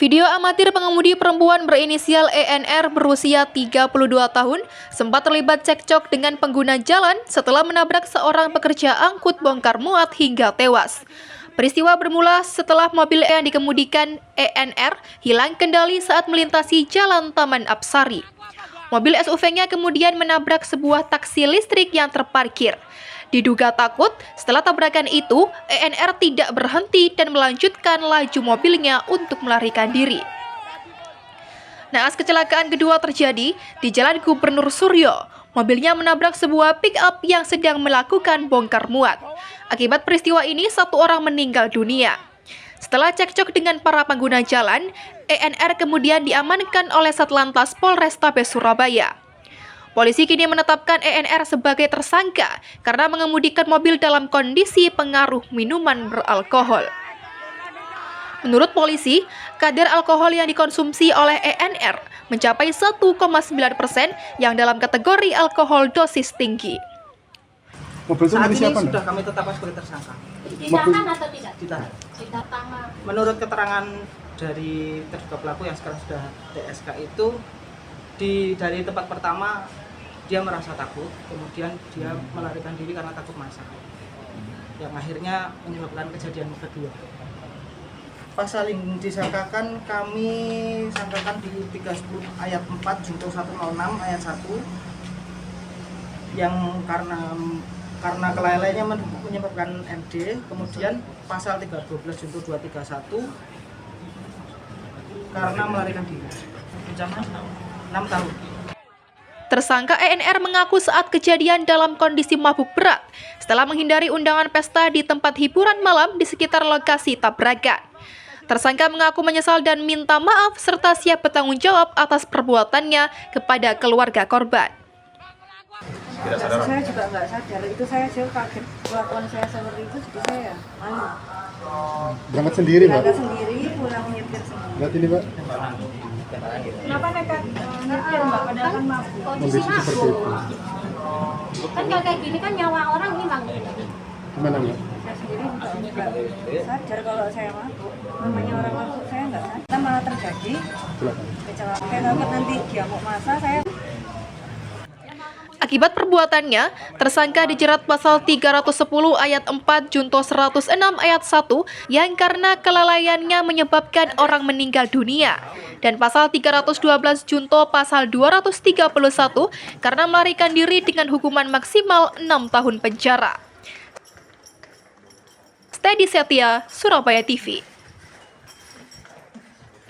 Video amatir pengemudi perempuan berinisial ENR berusia 32 tahun sempat terlibat cekcok dengan pengguna jalan setelah menabrak seorang pekerja angkut bongkar muat hingga tewas. Peristiwa bermula setelah mobil yang dikemudikan ENR hilang kendali saat melintasi jalan Taman Apsari. Mobil SUV-nya kemudian menabrak sebuah taksi listrik yang terparkir. Diduga takut, setelah tabrakan itu, ENR tidak berhenti dan melanjutkan laju mobilnya untuk melarikan diri. Naas kecelakaan kedua terjadi di Jalan Gubernur Suryo. Mobilnya menabrak sebuah pick-up yang sedang melakukan bongkar muat. Akibat peristiwa ini, satu orang meninggal dunia. Setelah cekcok dengan para pengguna jalan, ENR kemudian diamankan oleh Satlantas Polrestabes Surabaya. Polisi kini menetapkan ENR sebagai tersangka karena mengemudikan mobil dalam kondisi pengaruh minuman beralkohol. Menurut polisi, kadar alkohol yang dikonsumsi oleh ENR mencapai 1,9% yang dalam kategori alkohol dosis tinggi. Saat ini sudah kami tetapkan sebagai tersangka. Ditahan atau tidak? Ditahan. Ditahan. Menurut keterangan dari terduga pelaku yang sekarang sudah TSK itu, dari tempat pertama dia merasa takut, kemudian dia melarikan diri karena takut massa, yang akhirnya menyebabkan kejadian kedua. Pasal yang disangkakan kami sangkakan di 310 ayat 4 Junto 106 ayat 1 yang karena kelalaiannya menyebabkan MD, kemudian pasal 312 Junto 231 karena melarikan diri. Ancaman 6 tahun. Tersangka ENR mengaku saat kejadian dalam kondisi mabuk berat setelah menghindari undangan pesta di tempat hiburan malam di sekitar lokasi tabrakan. Tersangka mengaku menyesal dan minta maaf serta siap bertanggung jawab atas perbuatannya kepada keluarga korban. Saya juga nggak sadar, itu saya kaget kelakuan saya seperti itu, jadi saya malu. Berangkat sendiri, Mbak? Berangkat sendiri, pulang nyetir sendiri. Lihat ini, Mbak. Kenapa nekat nyetir, Mbak? Padahal kan mabuk. Kondisi seperti itu. Kan kalau kayak gini kan nyawa orang hilang. Gimana, Mbak? Saya sendiri juga nggak sadar kalau saya mabuk. Namanya orang mabuk, saya nggak sadar. Kita malah terjadi kecelakaan. Saya takut nanti dia mau massa, saya. Akibat perbuatannya, tersangka dijerat pasal 310 ayat 4 Junto 106 ayat 1 yang karena kelalaiannya menyebabkan orang meninggal dunia, dan pasal 312 Junto pasal 231 karena melarikan diri dengan hukuman maksimal 6 tahun penjara. Steady Setia, Surabaya TV.